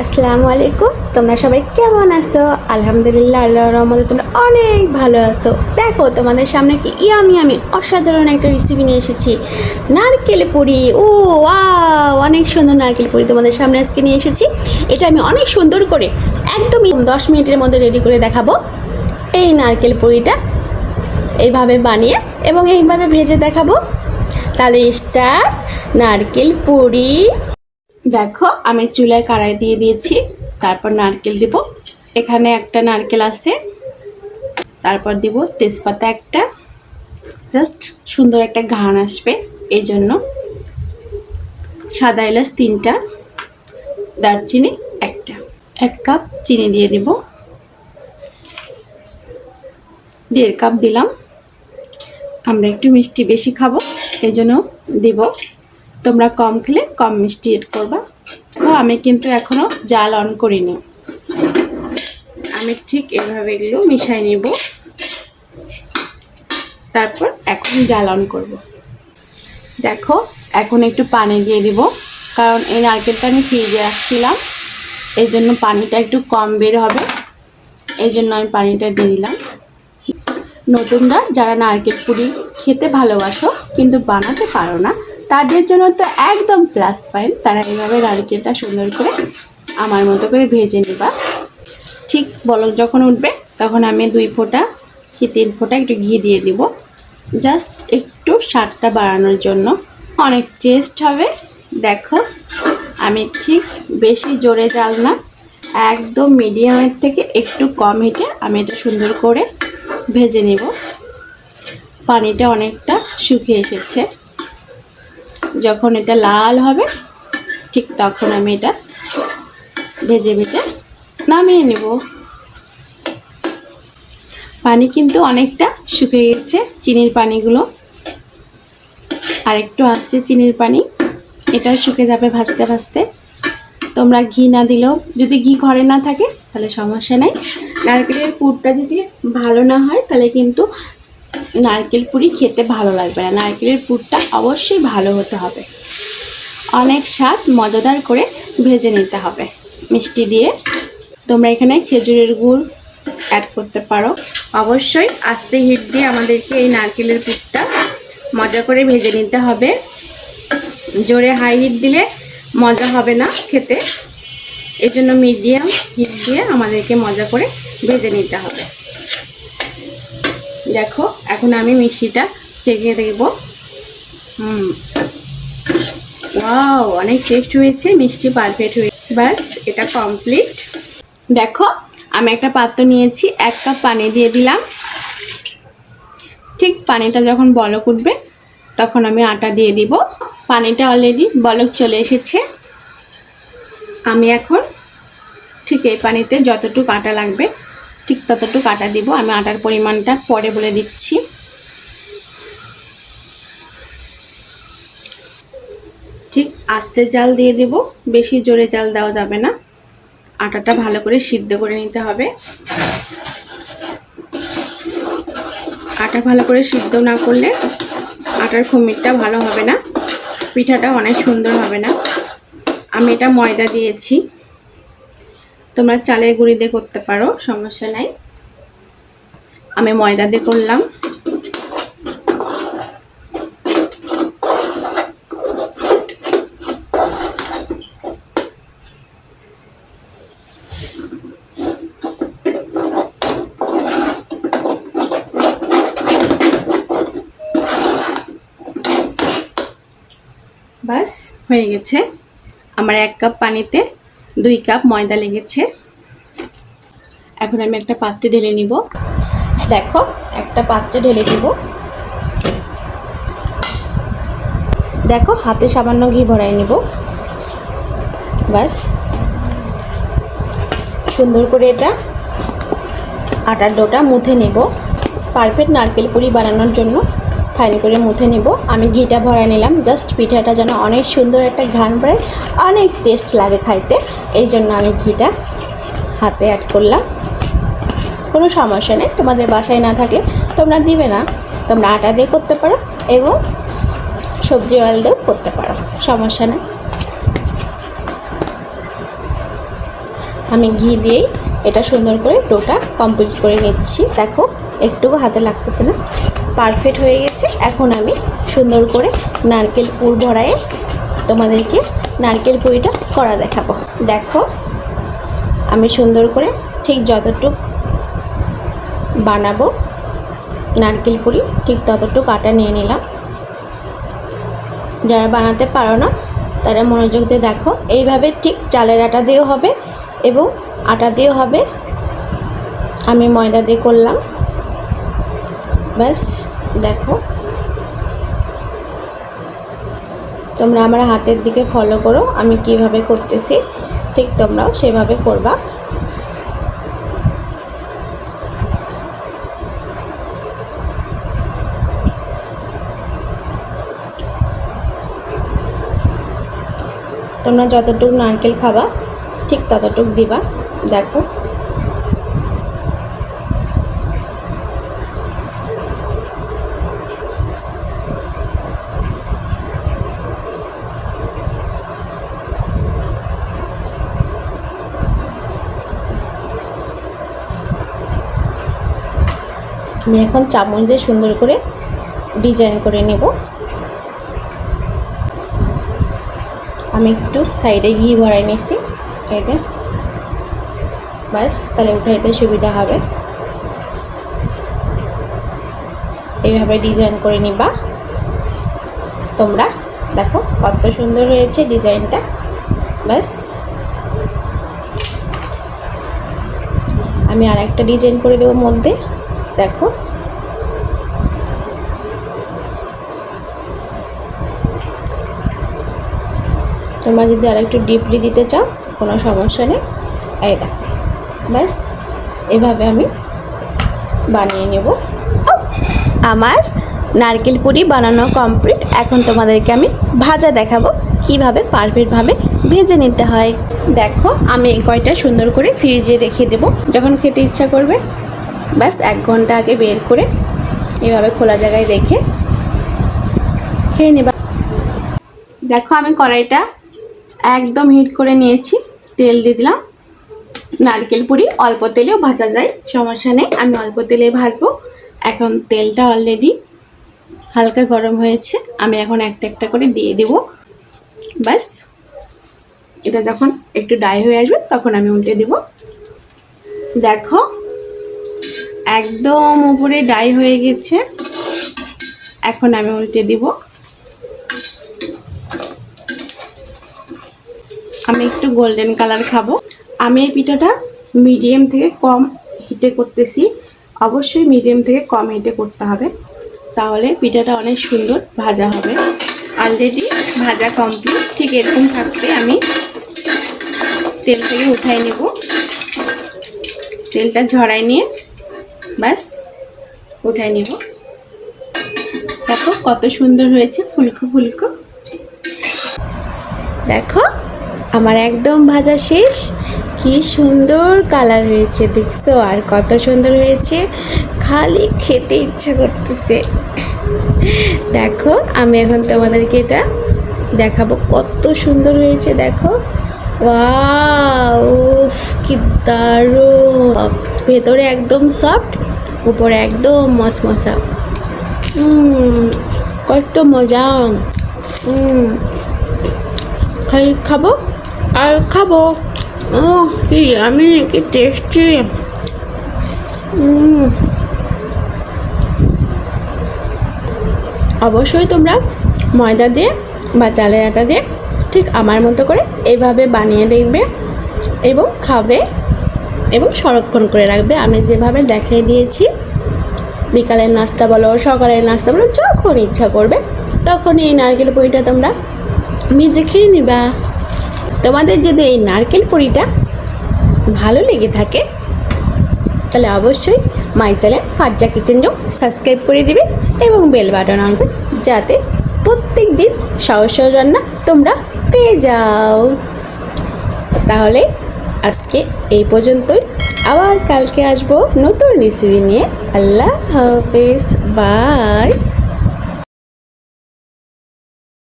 আসসালামু আলাইকুম। তোমরা সবাই কেমন আছো? আলহামদুলিল্লাহ, আল্লাহর রহমতে তোমরা অনেক ভালো আছো। দেখো তোমাদের সামনে কি আমি অসাধারণ একটা রেসিপি নিয়ে এসেছি, নারকেল পুরি। ও ওয়াও, অনেক সুন্দর নারকেল পুরি তোমাদের সামনে আজকে নিয়ে এসেছি। এটা আমি অনেক সুন্দর করে একদমই 10 মিনিটের মধ্যে রেডি করে দেখাবো। এই নারকেল পুরিটা এইভাবে বানিয়ে এবং এইভাবে ভেজে দেখাবো। তাহলে স্টার্ট। নারকেল পুরি। দেখো আমি চুলায় কড়াই দিয়ে দিয়েছি, তারপর নারকেল দিব। এখানে একটা নারকেল আছে, তারপর দিব তেজপাতা একটা, জাস্ট সুন্দর একটা ঘ্রাণ আসবে এই জন্য। সাদা এলাচ 3টা, দারচিনি একটা, 1 কাপ চিনি দিয়ে দিব, 1.5 কাপ দিলাম। আমরা একটু মিষ্টি বেশি খাবো এই জন্য দিব, তোমরা কম খেলে কম মিষ্টি এড করবা। তো আমি কিন্তু এখনো জাল অন করিনি, আমি ঠিক এভাবে এগুলো মিশাই নিব, তারপর এখন জাল অন করব। দেখো এখন একটু পানি দিয়ে দিব, কারণ এই নারকেলটা আমি ফ্রিজে রাখছিলাম, এই জন্য পানিটা একটু কম বের হবে, এই জন্য আমি পানিটা দিয়ে দিলাম। নতুনরা যারা নারকেল পুরি খেতে ভালোবাসো কিন্তু বানাতে পারো না, তাদের জন্য তো একদম প্লাস পয়েন্ট। তারা এইভাবে নারকেলটা সুন্দর করে আমার মতো করে ভেজে নেবা। ঠিক বলক যখন উঠবে তখন আমি 2 ফোঁটা কি 3 ফোঁটা একটু ঘি দিয়ে দিব, জাস্ট একটু স্বাদটা বাড়ানোর জন্য। অনেক টেস্ট হবে। দেখো আমি ঠিক বেশি জোরে জাল না, একদম মিডিয়ামের থেকে একটু কম হিটে আমি এটা সুন্দর করে ভেজে নেব। পানিটা অনেকটা শুকিয়ে এসেছে, যখন এটা লাল হবে ঠিক তখন আমি এটা ভেজে ভেজে নামিয়ে নেব। পানি কিন্তু অনেকটা শুকিয়ে গেছে, চিনির পানিগুলো আর একটু আসছে চিনির পানি, এটাও শুকিয়ে যাবে ভাজতে ভাজতে। তোমরা ঘি না দিলেও, যদি ঘি ঘরে না থাকে তাহলে সমস্যা নেই। নারকেলের পুরটা যদি ভালো না হয় তাহলে কিন্তু নারকেল পুরি খেতে ভালো লাগবে না। নারকেলের পুরটা অবশ্যই ভালো হতে হবে, অনেক স্বাদ মজাদার করে ভেজে নিতে হবে মিষ্টি দিয়ে। তোমরা এখানে খেজুরের গুড় অ্যাড করতে পারো। অবশ্যই আস্তে হিট দিয়ে আমাদেরকে এই নারকেলের পুরটা মজা করে ভেজে নিতে হবে। জোরে হাই হিট দিলে মজা হবে না খেতে, এই জন্য মিডিয়াম হিট দিয়ে আমাদেরকে মজা করে ভেজে নিতে হবে। দেখো এখন আমি মিষ্টিটা চেখে দেখব। ওয়াও, অনেক টেস্ট হয়েছে, মিষ্টি পারফেক্ট হয়েছে। বাস এটা কমপ্লিট। দেখো আমি একটা পাত্র নিয়েছি, 1 কাপ পানি দিয়ে দিলাম। ঠিক পানিটা যখন বলক উঠবে তখন আমি আটা দিয়ে দিব। পানিটা অলরেডি বলক চলে এসেছে। আমি এখন ঠিক এই পানিতে যতটুকু আটা লাগবে ঠিক ততটুকু আটা দিব। আমি আটার পরিমাণটা পরে বলে দিচ্ছি। ঠিক আস্তে জাল দিয়ে দেব, বেশি জোরে জাল দেওয়া যাবে না। আটাটা ভালো করে সিদ্ধ করে নিতে হবে। আটা ভালো করে সিদ্ধ না করলে আটার খুমিরটা ভালো হবে না, পিঠাটা অনেক সুন্দর হবে না। আমি এটা ময়দা দিয়েছি, তোমরা চালের গুঁড়ি দিয়ে করতে পারো, সমস্যা নাই। আমি ময়দা দিয়ে করলাম। বাস হয়ে গেছে। আমার 1 কাপ পানিতে 2 কাপ ময়দা লেগেছে। এখন আমি একটা পাত্রে ঢেলে নিব। দেখো একটা পাত্রে ঢেলে দিব। দেখো হাতে সামান্য ঘি ভরাই নিব। বাস সুন্দর করে এটা আটার ডোটা মুথে নেব। পারফেক্ট নারকেল পুরি বানানোর জন্য ফাইন করে মুথে নেব। আমি ঘিটা ভরাই নিলাম, জাস্ট পিঠাটা যেন অনেক সুন্দর একটা ঘ্রাণ বেরোয়, অনেক টেস্ট লাগে খাইতে, এই জন্য আমি ঘিটা হাতে অ্যাড করলাম। কোনো সমস্যা নেই, তোমাদের বাসায় না থাকলে তোমরা দিবে না, তোমরা আটা দিয়ে করতে পারো এবং সবজি অয়েল দিয়েও করতে পারো, সমস্যা নেই। আমি ঘি দিয়েই এটা সুন্দর করে ডোটা কমপ্লিট করে নিচ্ছি। দেখো একটুকু হাতে লাগতেছে না, পারফেক্ট হয়ে গেছে। এখন আমি সুন্দর করে নারকেল পুর ভরায়ে তোমাদেরকে নারকেল পুরিটা করা দেখাবো। দেখো আমি সুন্দর করে ঠিক যতটুকু বানাবো নারকেল পুরি ঠিক ততটুকু আটা নিয়ে নিলাম। যারা বানাতে পারো না তারা মনোযোগ দিয়ে দেখো। এইভাবে ঠিক চালের আটা দিয়েও হবে এবং আটা দিয়েও হবে। আমি ময়দা দিয়ে করলাম, ব্যাস। দেখো তোমরা আমার হাতের দিকে ফলো করো, আমি কিভাবে করতেছি ঠিক তোমরাও সেভাবে করবা। তোমরা যতটুকু নারকেল খাবা ঠিক ততটুকু দিবা। দেখো আমি এখন চামচ দিয়ে সুন্দর করে ডিজাইন করে নেব। আমি একটু সাইডে ঘি ভরাই নিচ্ছি, এতে ব্যাস, তাহলে উঠাইতে সুবিধা হবে। এইভাবে ডিজাইন করে নিবা তোমরা। দেখো কত সুন্দর হয়েছে ডিজাইনটা, ব্যাস। আমি আর একটা ডিজাইন করে দেবো মধ্যে। দেখো তোমরা যদি আর একটু ডিপলি দিতে চাও কোনো সমস্যা নেই। এই দেখো ব্যাস, এভাবে আমি বানিয়ে নেব। আমার নারকেল পুরি বানানো কমপ্লিট। এখন তোমাদেরকে আমি ভাজা দেখাবো কিভাবে পারফেক্টভাবে ভেজে নিতে হয়। দেখো আমি এই কয়টা সুন্দর করে ফ্রিজে রেখে দেব, যখন খেতে ইচ্ছা করবে ব্যাস 1 ঘন্টা আগে বের করে এভাবে খোলা জায়গায় রেখে খেয়ে নেবা। দেখো আমি কড়াইটা একদম হিট করে নিয়েছি, তেল দিয়ে দিলাম। নারকেল পুরি অল্প তেলেও ভাজা যায়, সমস্যা নেই, আমি অল্প তেলে ভাজবো। এখন তেলটা অলরেডি হালকা গরম হয়েছে, আমি এখন একটা একটা করে দিয়ে দেব। ব্যাস এটা যখন একটু ড্রাই হয়ে আসবে তখন আমি উল্টে দেব। দেখো একদম উপরে ড্রাই হয়ে গেছে, এখন আমি উল্টে দিব। আমি একটু গোল্ডেন কালার খাবো। আমি এই পিঠাটা মিডিয়াম থেকে কম হিটে করতেছি, অবশ্যই মিডিয়াম থেকে কম হিটে করতে হবে, তাহলে পিঠাটা অনেক সুন্দর ভাজা হবে। অলরেডি ভাজা কমপ্লিট, ঠিক এরকম থাকতে আমি তেল থেকে উঠাই নেব। তেলটা ঝরাই নিয়ে ব্যাস উঠাই নেব। দেখো কত সুন্দর হয়েছে, ফুলকো ফুলকো। দেখো আমার একদম ভাজা শেষ, কি সুন্দর কালার হয়েছে দেখছো, আর কত সুন্দর হয়েছে, খালি খেতে ইচ্ছা করতেছে। দেখো আমি এখন তোমাদেরকে এটা দেখাবো কত সুন্দর হয়েছে। দেখো ওয়াও, কি দারুণ, ভেতরে একদম সফট, উপরে একদম মশমশা। কত মজা। খালি খাবো আর খাবো। ও কি আমি কি টেস্টি। অবশ্যই তোমরা ময়দা দিয়ে বা চালের আটা দিয়ে ঠিক আমার মতো করে এইভাবে বানিয়ে দেখবে এবং খাবে এবং সংরক্ষণ করে রাখবে। আমি যেভাবে দেখিয়ে দিয়েছি, বিকালের নাস্তা বলো সকালের নাস্তা বলো, যখন ইচ্ছা করবে তখন এই নারকেল পুরিটা তোমরা ভেজে খেয়ে নিবা। তোমাদের যদি এই নারকেল পুরিটা ভালো লেগে থাকে তাহলে অবশ্যই মাই চ্যানেল ফারজা কিচেন সাবস্ক্রাইব করে দিবে এবং বেল বাটন আনবে, যাতে প্রত্যেক দিন সহজ সহজ রান্না তোমরা পেয়ে যাও। তাহলে আজকে এই পর্যন্তই, আবার কালকে আসবো নতুন রেসিপি নিয়ে। আল্লাহ হাফেজ, বাই।